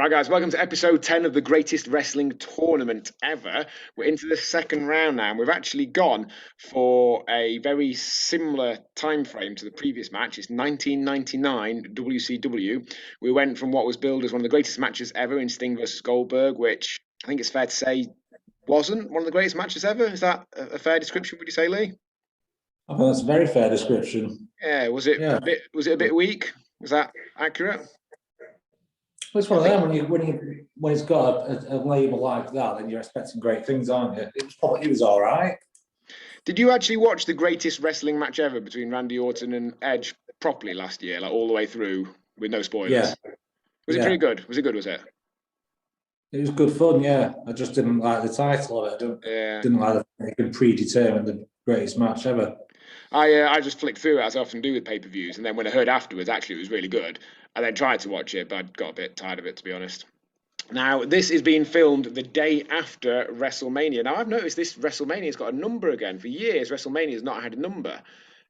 Right, guys, welcome to episode 10 of the greatest wrestling tournament ever. We're into the second round now, and we've actually gone for a very similar time frame to the previous match. It's 1999 WCW. We went from what was billed as one of the greatest matches ever in Sting versus Goldberg, which I think it's fair to say wasn't one of the greatest matches ever. Is that a fair description, would you say, Lee? I think that's a very fair description. Yeah, was it Yeah, a bit weak? Was that accurate? it's one of them when it's got a label like that, then you're expecting great things, aren't you? It was all right. Did you actually watch the greatest wrestling match ever between Randy Orton and Edge properly last year, like all the way through with no Yeah, spoilers? Was it yeah, pretty good? Was it good? Was it? it was good fun. Yeah, I just didn't like the title of it. Yeah. Didn't like that they could predetermine the greatest match ever. I just flicked through it as I often do with pay-per-views, and then when I heard afterwards, actually it was really good. I then tried to watch it, but I got a bit tired of it, to be honest. Now, this is being filmed the day after WrestleMania. Now, I've noticed this WrestleMania's got a number again. For years, WrestleMania has not had a number.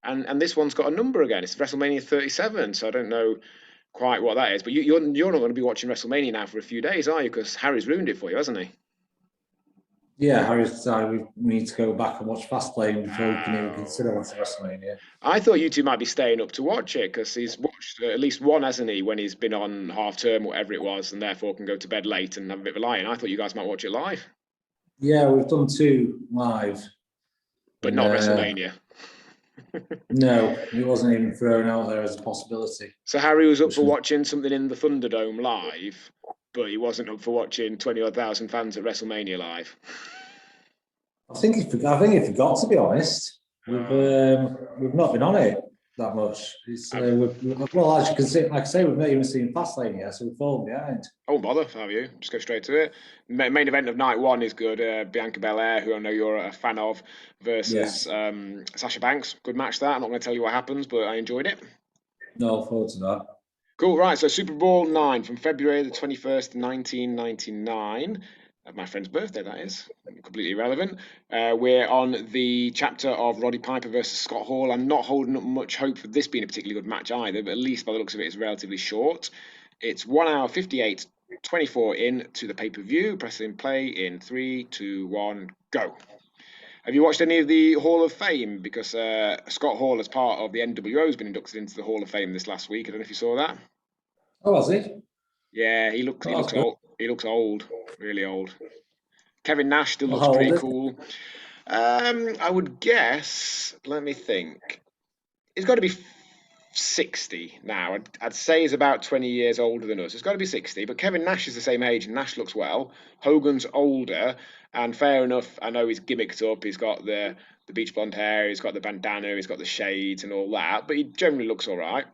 And this one's got a number again. It's WrestleMania 37, so I don't know quite what that is. But you're not going to be watching WrestleMania now for a few days, are you? Because Harry's ruined it for you, hasn't he? Yeah, Harry's decided we need to go back and watch Fastlane before we can even Oh. consider watching WrestleMania. I thought you two might be staying up to watch it because he's watched at least one, hasn't he, when he's been on half term, whatever it was, and therefore can go to bed late and have a bit of a lie-in. I thought you guys might watch it live, Yeah, we've done two live, but and not WrestleMania. no, it wasn't even thrown out there as a possibility. So Harry was up for watching something in the Thunderdome live, but he wasn't up for watching 20-odd thousand fans at WrestleMania live. I think he forgot. To be honest, we've not been on it that much. It's well, as you can see, like I say, we've not even seen Fastlane yet, so we're falling behind. I won't bother, have you? Just go straight to it. Main event of night one is good. Bianca Belair, who I know you're a fan of, versus Sasha Banks. Good match that. I'm not going to tell you what happens, but I enjoyed it. No, forward to that. Cool, right. So Super Bowl 9 from February the 21st, 1999. My friend's birthday, that is. Completely irrelevant. We're on the chapter of Roddy Piper versus Scott Hall. I'm not holding up much hope for this being a particularly good match either, but at least by the looks of it, it's relatively short. It's 1 hour 58, 24 in to the pay-per-view. Pressing play in 3, 2, 1, go. Have you watched any of the Hall of Fame? Because Scott Hall, as part of the NWO, has been inducted into the Hall of Fame this last week. I don't know if you saw that. Oh, was he? Yeah, he looks old. He looks old, really old. Kevin Nash still looks How old pretty is cool. I would guess. Let me think. He's got to be 60 now. I'd say he's about 20 years older than us. It's got to be 60. But Kevin Nash is the same age, and Nash looks well. Hogan's older, and fair enough. I know he's gimmicked up. He's got the beach blonde hair. He's got the bandana. He's got the shades and all that. But he generally looks all right.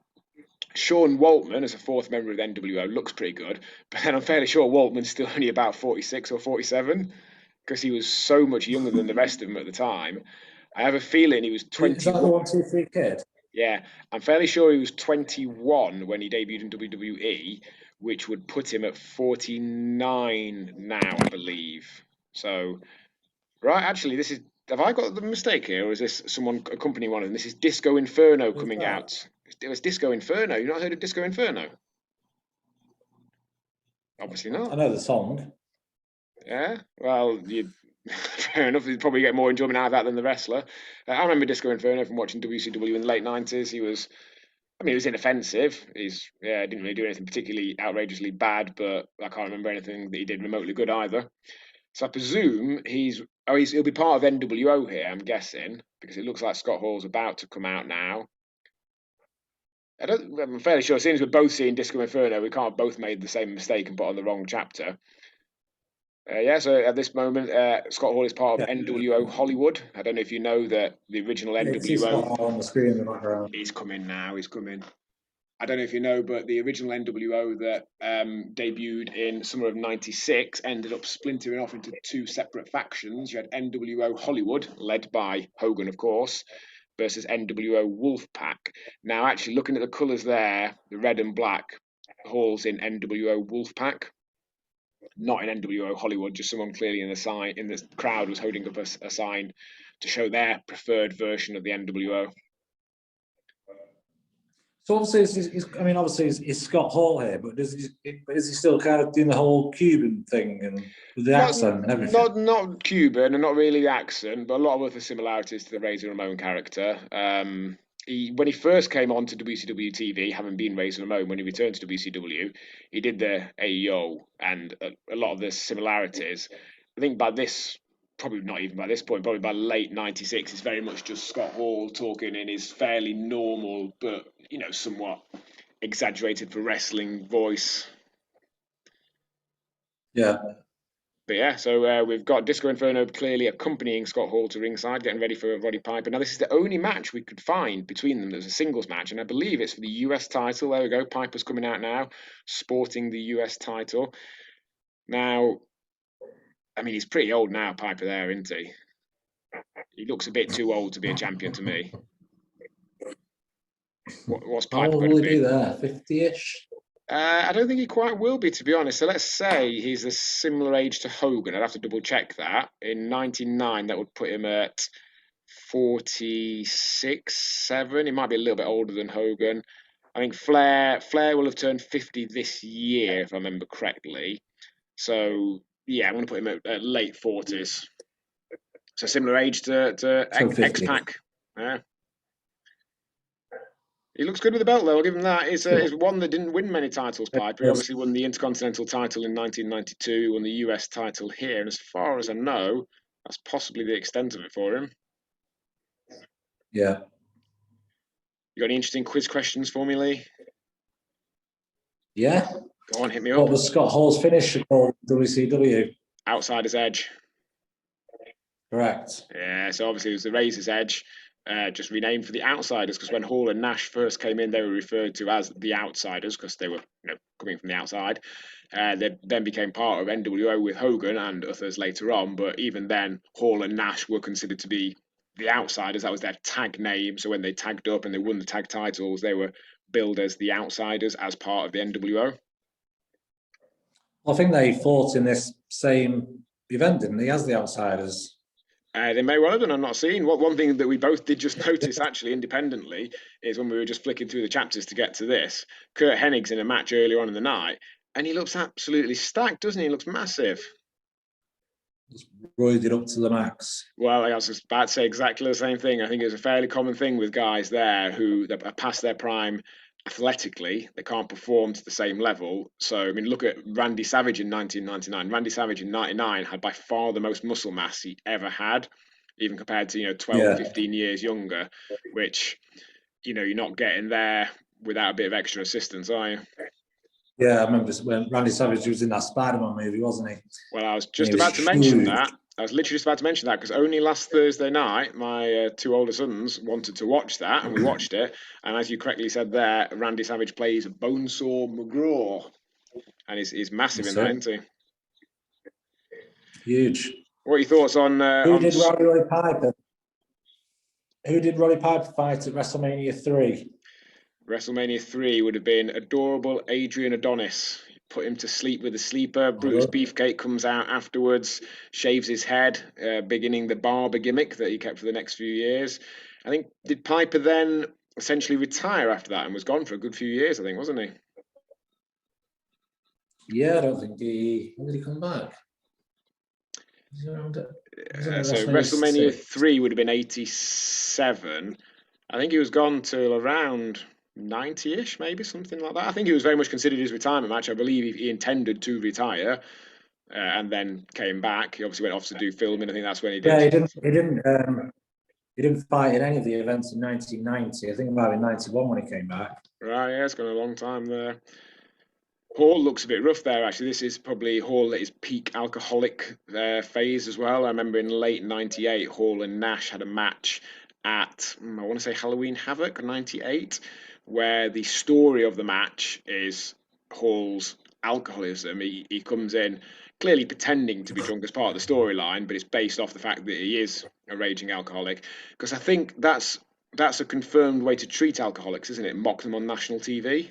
Sean Waltman, as a fourth member of the NWO, looks pretty good, but then I'm fairly sure Waltman's still only about 46 or 47 because he was so much younger than the rest of them at the time. I have a feeling he was Is that the 21. 1, 2, 3 kid? Yeah, I'm fairly sure he was 21 when he debuted in WWE, which would put him at 49 now, I believe. So, right, actually, this is. Have I got the mistake here, or is this someone accompanying one of them? This is Disco Inferno Who's coming that? out. It was Disco Inferno. You've not heard of Disco Inferno? Obviously I not. know the song. Yeah. Well, you fair enough. You'd probably get more enjoyment out of that than the wrestler. I remember Disco Inferno from watching WCW in the late '90s. He was. I mean, he was inoffensive. Didn't really do anything particularly outrageously bad, but I can't remember anything that he did remotely good either. So I presume he'll be part of NWO here. I'm guessing because it looks like Scott Hall's about to come out now. I'm fairly sure, since we're both seeing Disco Inferno, we can't have both made the same mistake and put on the wrong chapter. Yeah, so at this moment, Scott Hall is part of Yeah, NWO Hollywood. I don't know if you know that the original it's his NWO all on the screen in the background. is coming now. He's coming. I don't know if you know, but the original NWO that debuted in summer of '96 ended up splintering off into two separate factions. You had NWO Hollywood, led by Hogan, of course, versus NWO Wolfpack. Now, actually, looking at the colours there, the red and black, Hall's in NWO Wolfpack, not in NWO Hollywood. Just someone clearly in the crowd was holding up a sign to show their preferred version of the NWO. So obviously, it's Scott Hall here, but is he still kind of doing the whole Cuban thing and with the Not accent and everything? not Cuban and not really the accent, but a lot of other similarities to the Razor Ramon character. When he first came on to WCW TV, having been Razor Ramon, when he returned to WCW, he did the AEO and a lot of the similarities. I think by this, probably not even by this point, probably by late '96, it's very much just Scott Hall talking in his fairly normal but somewhat exaggerated for wrestling voice. Yeah. But yeah, so we've got Disco Inferno clearly accompanying Scott Hall to ringside, getting ready for Roddy Piper. Now, this is the only match we could find between them that was a singles match, and I believe it's for the US title. There we go. Piper's coming out now, sporting the US title. Now, I mean, he's pretty old now, Piper, there, isn't he? He looks a bit too old to be a champion to me. What's How Piper old going will to he be be? there? 50-ish? I don't think he quite will be, to be honest. So let's say he's a similar age to Hogan. I'd have to double check that. In '99, that would put him at 46, 7. He might be a little bit older than Hogan. I think Flair will have turned 50 this year, if I remember correctly. So yeah, I'm going to put him at late 40s. So similar age to So X 50. Pac. Yeah. He looks good with the belt, though. I'll give him that. He's one that didn't win many titles, Piper. He obviously won the Intercontinental title in 1992, won the US title here, and as far as I know, that's possibly the extent of it for him. Yeah. You got any interesting quiz questions for me, Lee? Yeah. Go on, hit me What up. was Scott Hall's finish called WCW? Outsider's Edge. Correct. Yeah, so obviously it was the Razor's Edge, just renamed for the Outsiders because when Hall and Nash first came in, they were referred to as the Outsiders because they were coming from the outside. They then became part of NWO with Hogan and others later on, but even then, Hall and Nash were considered to be the Outsiders. That was their tag name. So when they tagged up and they won the tag titles, they were billed as the Outsiders as part of the NWO. I think they fought in this same event, didn't they, as the Outsiders? They may well have done. I'm not seeing. One thing that we both did just notice, actually, independently, is when we were just flicking through the chapters to get to this. Kurt Hennig's in a match earlier on in the night, and he looks absolutely stacked, doesn't he? He looks massive. Just roided up to the max. Well, I was just about to say exactly the same thing. I think it's a fairly common thing with guys there who are past their prime athletically. They can't perform to the same level. So, I mean, look at Randy Savage in 1999. Randy Savage in '99 had by far the most muscle mass he ever had, even compared to 12, Yeah. 15 years younger, which you're not getting there without a bit of extra assistance, are you? Yeah, I remember when Randy Savage was in that Spider-Man movie, wasn't he? Well, I was And just he was about to mention huge. that. I was literally just about to mention that because only last Thursday night, my two older sons wanted to watch that, and we watched it. And as you correctly said there, Randy Savage plays Bonesaw McGraw, and he's massive in That's that, it. isn't he? Huge. What are your thoughts on Who did Roddy Piper? Who did Roddy Piper fight at WrestleMania 3? WrestleMania 3? Would have been adorable Adrian Adonis. Put him to sleep with a sleeper. Brutus Beefcake comes out afterwards, shaves his head, beginning the barber gimmick that he kept for the next few years. I think, did Piper then essentially retire after that and was gone for a good few years, I think, wasn't he? Yeah, I don't think he... When did he come back? So WrestleMania 3 would have been 87. I think he was gone till around 90-ish, maybe something like that. I think he was very much considered his retirement match. I believe he intended to retire and then came back. He obviously went off to do filming. I think that's when he did. Yeah, he didn't fight in any of the events in 1990. I think it might have been 91 when he came back. Right, yeah, it's gone a long time there. Hall looks a bit rough there, actually. This is probably Hall at his peak alcoholic phase as well. I remember in late '98, Hall and Nash had a match at, I want to say Halloween Havoc '98, where the story of the match is Hall's alcoholism. He comes in clearly pretending to be drunk as part of the storyline, but it's based off the fact that he is a raging alcoholic. Because I think that's a confirmed way to treat alcoholics, isn't it? Mock them on national TV.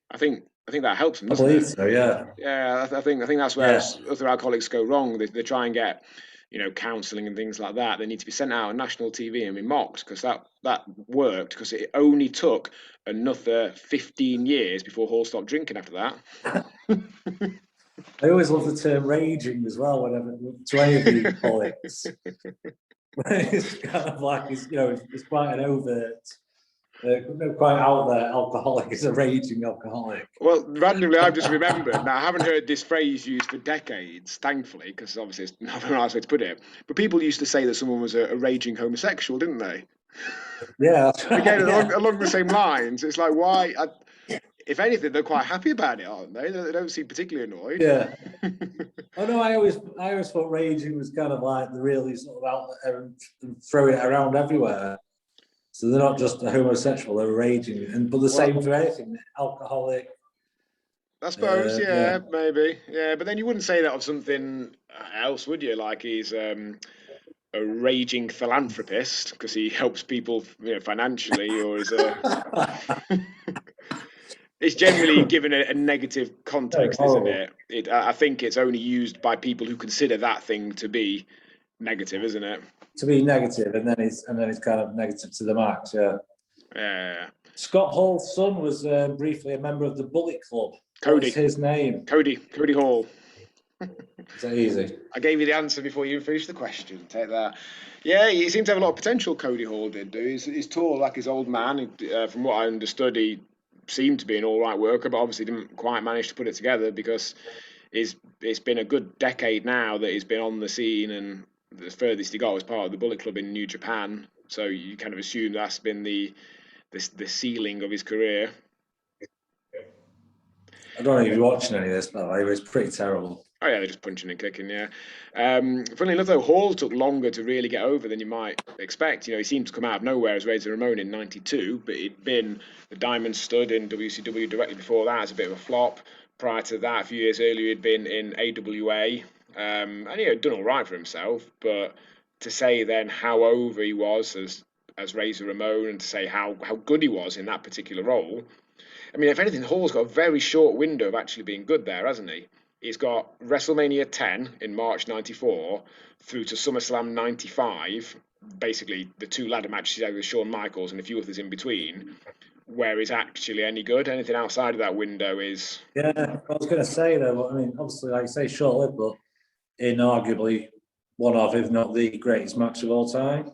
I think that helps them, I doesn't believe it? so, yeah. Yeah, I think that's where Yeah. other alcoholics go wrong. They try and get counselling and things like that. They need to be sent out on national TV and be mocked because that worked because it only took another 15 years before Hall stopped drinking after that. I always love the term raging as well, whenever to any of the alcoholics. It's kind of like it's quite an overt, quite out there alcoholic. It's a raging alcoholic. Well, randomly, I've just remembered. Now, I haven't heard this phrase used for decades, thankfully, because obviously it's not a nice way to put it. But people used to say that someone was a raging homosexual, didn't they? Yeah, that's right. Again, Yeah. along the same lines, it's like, why? If anything, they're quite happy about it, aren't they? They don't seem particularly annoyed. Yeah. Oh no, I always thought raging was kind of like the really sort of out there and throwing it around everywhere. So they're not just a homosexual; they're raging, but the same for anything. Alcoholic. I suppose, Yeah. maybe, yeah. But then you wouldn't say that of something else, would you? Like he's a raging philanthropist because he helps people, financially, or is a it's generally given a negative context, isn't Horrible. it? I think it's only used by people who consider that thing to be negative, isn't it? To be negative, and then it's kind of negative to the max. Yeah. Yeah. Scott Hall's son was briefly a member of the Bullet Club. What Cody. was his name? Cody Hall. Is that easy? I gave you the answer before you finished the question. Take that. Yeah, he seemed to have a lot of potential. Cody Hall did. He's tall like his old man. From what I understood, he seemed to be an all right worker, but obviously didn't quite manage to put it together because it's been a good decade now that he's been on the scene, and the furthest he got was part of the Bullet Club in New Japan. So you kind of assume that's been the ceiling of his career. I don't know if you're watching any of this, but it was pretty terrible. Oh yeah, they're just punching and kicking. Yeah. Funnily enough, though, Hall took longer to really get over than you might expect. He seemed to come out of nowhere as Razor Ramon in '92, but he'd been the Diamond Stud in WCW directly before that as a bit of a flop. Prior to that, a few years earlier, he'd been in AWA, and he had done all right for himself. But to say then how over he was as Razor Ramon, and to say how good he was in that particular role, I mean, if anything, Hall's got a very short window of actually being good there, hasn't he? He's got WrestleMania 10 in March '94 through to SummerSlam '95, basically the two ladder matches he had with Shawn Michaels and a few others in between, where he's actually any good. Anything outside of that window is. Yeah, I was going to say though. But, I mean, obviously, like you say, short-lived, but inarguably one of, if not the greatest match of all time.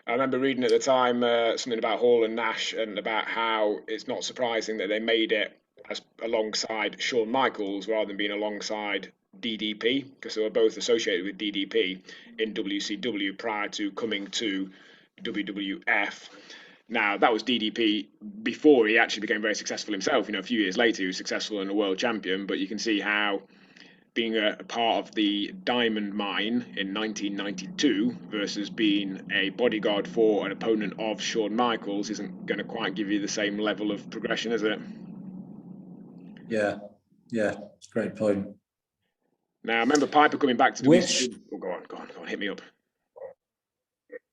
I remember reading at the time something about Hall and Nash and about how it's not surprising that they made it as alongside Shawn Michaels rather than being alongside DDP because they were both associated with DDP in WCW prior to coming to WWF. Now that was DDP before he actually became very successful himself. A few years later he was successful and a world champion, but you can see how being a part of the diamond mine in 1992 versus being a bodyguard for an opponent of Shawn Michaels isn't going to quite give you the same level of progression, is it? Yeah, it's a great point. Now, I remember Piper coming back to Which, WCW. Oh, go on, hit me up.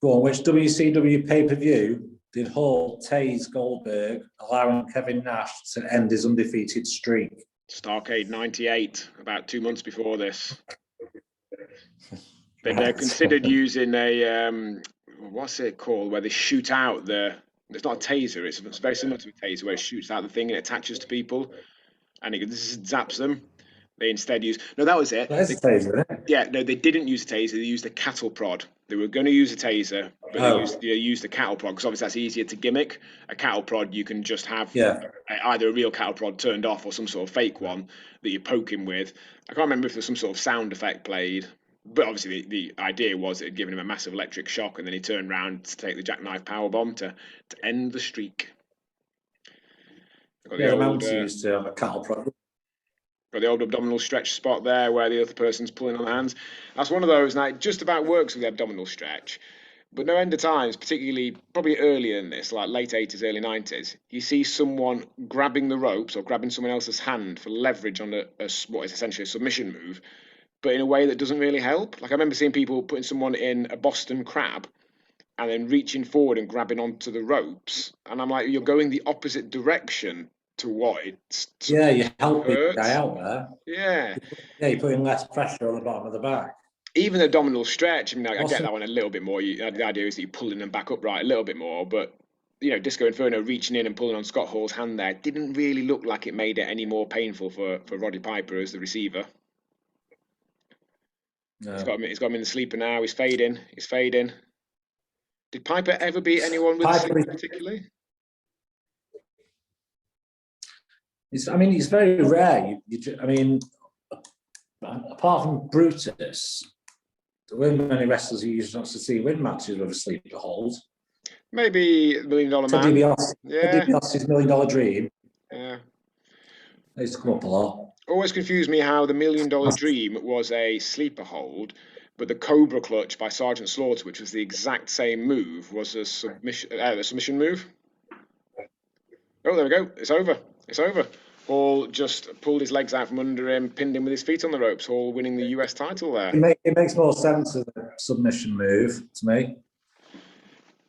go on, which WCW pay-per-view did Hall tase Goldberg, allowing Kevin Nash to end his undefeated streak? Starcade '98, about 2 months before this. They'd Right. considered using a what's it called, where they shoot out the. It's not a taser. It's very similar to a taser, where it shoots out the thing and it attaches to people, and it zaps them. They instead used. No, that was it. That is a taser, isn't it? Yeah, no, they didn't use a taser. They used a cattle prod. They were going to use a taser, but they used a cattle prod because obviously that's easier to gimmick. A cattle prod, you can just have either a real cattle prod turned off or some sort of fake one that you poke him with. I can't remember if there's some sort of sound effect played, but obviously the idea was it had given him a massive electric shock, and then he turned around to take the jackknife powerbomb to end the streak. Yeah, the Mounties used to have a cattle prod. Got the old abdominal stretch spot there where the other person's pulling on the hands. That's one of those, and it just about works with the abdominal stretch. But no end of times, particularly probably earlier in this, like late 80s, early 90s, you see someone grabbing the ropes or grabbing someone else's hand for leverage on what is essentially a submission move, but in a way that doesn't really help. Like I remember seeing people putting someone in a Boston Crab and then reaching forward and grabbing onto the ropes, and I'm like, you're going the opposite direction to what it's. Yeah, you're helping the guy out there. Yeah. Yeah, you're putting less pressure on the bottom of the back. even the abdominal stretch. I mean, I get Awesome. that one a little bit more. The idea is that you're pulling them back upright a little bit more, but Disco Inferno reaching in and pulling on Scott Hall's hand there didn't really look like it made it any more painful for Roddy Piper as the receiver. No. He's got him in the sleeper now. He's fading. He's fading. Did Piper ever beat anyone with a Piper, sleeper particularly? it's very rare. I mean, apart from Brutus, there weren't many wrestlers who used not to see win matches with a sleeper hold. Maybe $1 Million Ted Man. DiBiase's $1 Million Dream. Yeah. They used to come up a lot. Always confused me how the $1 Million Dream was a sleeper hold, but the Cobra Clutch by Sergeant Slaughter, which was the exact same move, was a submission move. Oh, there we go. It's over. It's over. Hall just pulled his legs out from under him, pinned him with his feet on the ropes. Hall winning the US title there. It makes more sense as a submission move to me.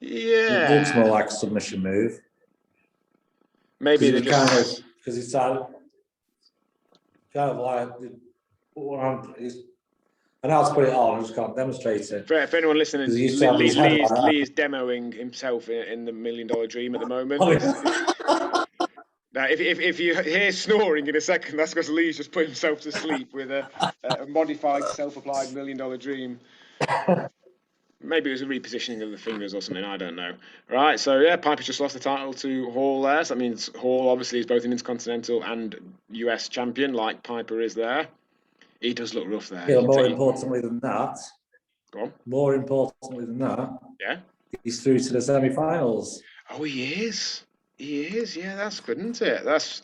Yeah. It looks more like a submission move. Maybe they just because it's kind of like I know how to put it on. I just can't demonstrate it. For anyone listening, Lee's demoing himself in the $1 Million Dream at the moment. Now, if you hear snoring in a second, that's because Lee's just put himself to sleep with a modified, self-applied $1 Million Dream. Maybe it was a repositioning of the fingers or something. I don't know. Right, so yeah, Piper's just lost the title to Hall there. So that means Hall obviously is both an Intercontinental and US champion, like Piper is there. He does look rough there. Yeah, more importantly than that. Go on. More importantly than that. Yeah. He's through to the semi-finals. Oh, he is. He is. Yeah, that's good, isn't it?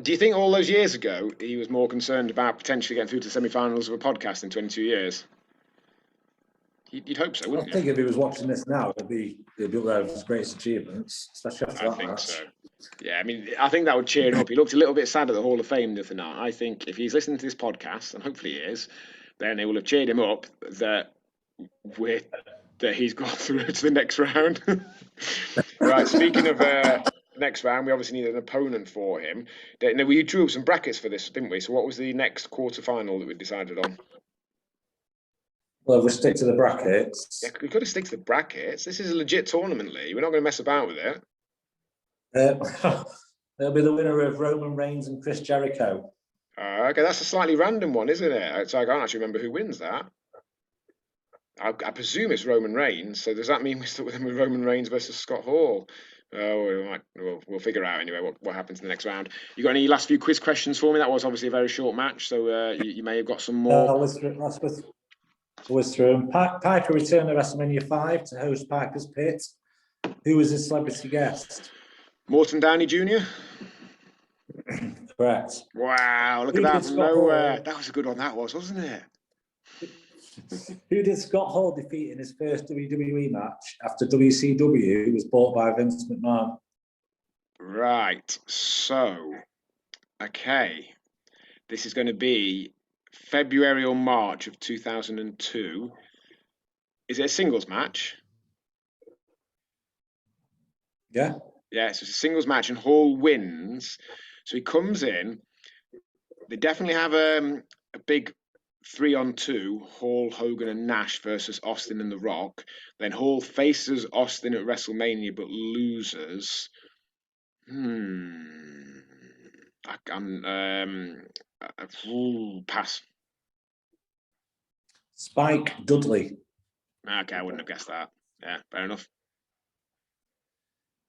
Do you think all those years ago he was more concerned about potentially getting through to the semi-finals of a podcast in 22 years? You'd hope so, wouldn't you? I think if he was watching this now, he'd be up there with his greatest achievements, especially after that match. I think so. Yeah, I mean, I think that would cheer him up. He looked a little bit sad at the Hall of Fame the other night. I think if he's listening to this podcast, and hopefully he is, then it will have cheered him up that he's got through to the next round. Right, speaking of next round, we obviously need an opponent for him. Now, we drew up some brackets for this, didn't we? So what was the next quarter-final that we decided on? Well, we'll stick to the brackets. Yeah, we've got to stick to the brackets. This is a legit tournament, Lee. We're not going to mess about with it. They'll be the winner of Roman Reigns and Chris Jericho. Okay, that's a slightly random one, isn't it? So I can't actually remember who wins that. I presume it's Roman Reigns. So does that mean we're stuck with Roman Reigns versus Scott Hall? We'll figure out anyway what happens in the next round. You got any last few quiz questions for me? That was obviously a very short match, so you may have got some more. Was through. Piper returned to WrestleMania 5 to host Piper's Pit. Who was his celebrity guest? Morton Downey Jr. Correct. Wow, look at that from nowhere. That was a good one, that was, wasn't it? Who did Scott Hall defeat in his first WWE match after WCW was bought by Vince McMahon? Right, so, okay. This is going to be February or March of 2002. Is it a singles match? Yeah. Yeah, so it's a singles match and Hall wins. So he comes in. They definitely have a big 3-on-2, Hall, Hogan and Nash versus Austin and The Rock. Then Hall faces Austin at WrestleMania but loses. Pass. Spike Dudley. Okay, I wouldn't have guessed that. Yeah, fair enough.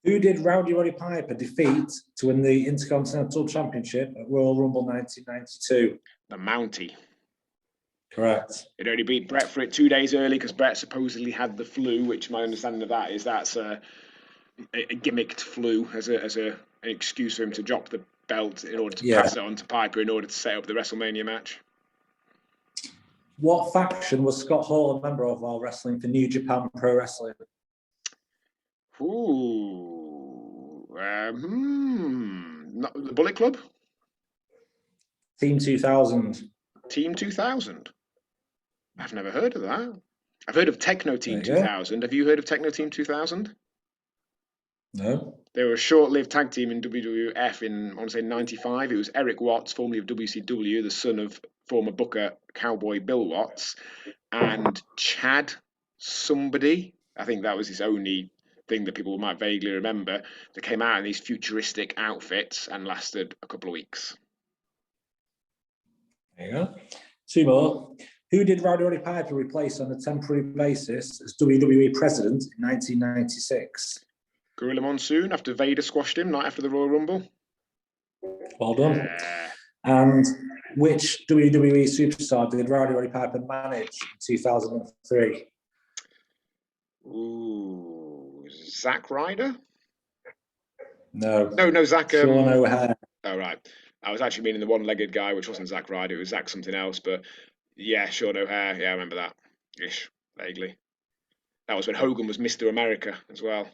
Who did Roddy Piper defeat to win the Intercontinental Championship at Royal Rumble 1992? The Mountie. Correct. It only beat Brett for it 2 days early because Brett supposedly had the flu, which my understanding of that is that's a gimmicked flu as an excuse for him to drop the belt in order to pass it on to Piper in order to set up the WrestleMania match. What faction was Scott Hall a member of while wrestling for New Japan Pro Wrestling? Not the Bullet Club? Team 2000. Team 2000? I've never heard of that. I've heard of Techno Team 2000. Have you heard of Techno Team 2000? No. They were a short-lived tag team in WWF in, I want to say, 95. It was Eric Watts, formerly of WCW, the son of former Booker cowboy Bill Watts, and Chad somebody. I think that was his only thing that people might vaguely remember. That came out in these futuristic outfits and lasted a couple of weeks. There you go. 2 more. Who did Roddy Piper replace on a temporary basis as WWE president in 1996? Gorilla Monsoon after Vader squashed him night after the Royal Rumble. Well done. And which WWE superstar did Roddy Piper manage in 2003? Ooh, Zack Ryder? No. No, Zack. Sean O'Hare. Oh, right. I was actually meaning the one-legged guy, which wasn't Zack Ryder. It was Zack something else. But yeah, Sean O'Hare. Yeah, I remember that. Ish, vaguely. That was when Hogan was Mr. America as well.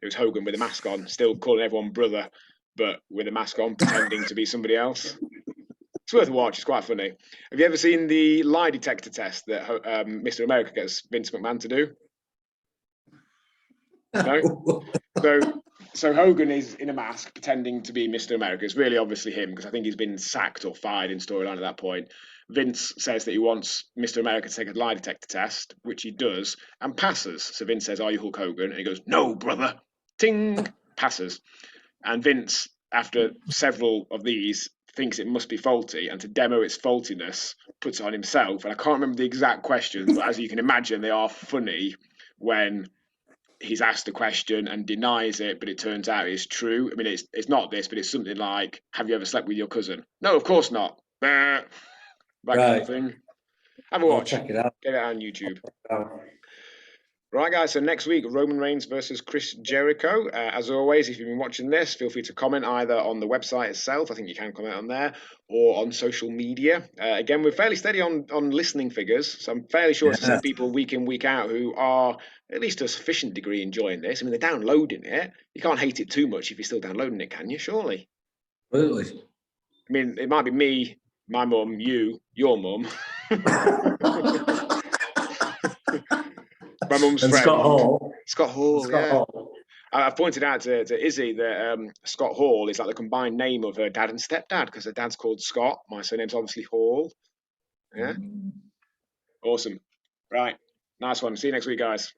It was Hogan with a mask on, still calling everyone brother, but with a mask on, pretending to be somebody else. It's worth a watch. It's quite funny. Have you ever seen the lie detector test that Mr. America gets Vince McMahon to do? No? So Hogan is in a mask pretending to be Mr. America. It's really obviously him because I think he's been sacked or fired in storyline at that point. Vince says that he wants Mr. America to take a lie detector test, which he does and passes. So Vince says, "Are you Hulk Hogan?" And he goes, "No, brother." Ting, passes. And Vince, after several of these, thinks it must be faulty, and to demo its faultiness, puts it on himself. And I can't remember the exact questions, but as you can imagine, they are funny when he's asked a question and denies it, but it turns out it's true. I mean, it's not this, but it's something like, "Have you ever slept with your cousin?" "No, of course not." That kind of thing. Have a watch. Check it out. Get it on YouTube. Right, guys, so next week, Roman Reigns versus Chris Jericho. As always, if you've been watching this, feel free to comment either on the website itself, I think you can comment on there, or on social media. Again, we're fairly steady on listening figures, so I'm fairly sure it's some people week in, week out who are, at least to a sufficient degree, enjoying this. I mean, they're downloading it. You can't hate it too much if you're still downloading it, can you? Surely. Absolutely. I mean, it might be me, my mum, you, your mum. My mum's friend. Scott Hall. Scott Hall, Scott yeah. Hall. I've pointed out to Izzy that Scott Hall is like the combined name of her dad and stepdad because her dad's called Scott. My surname's obviously Hall. Yeah. Awesome. Right. Nice one. See you next week, guys.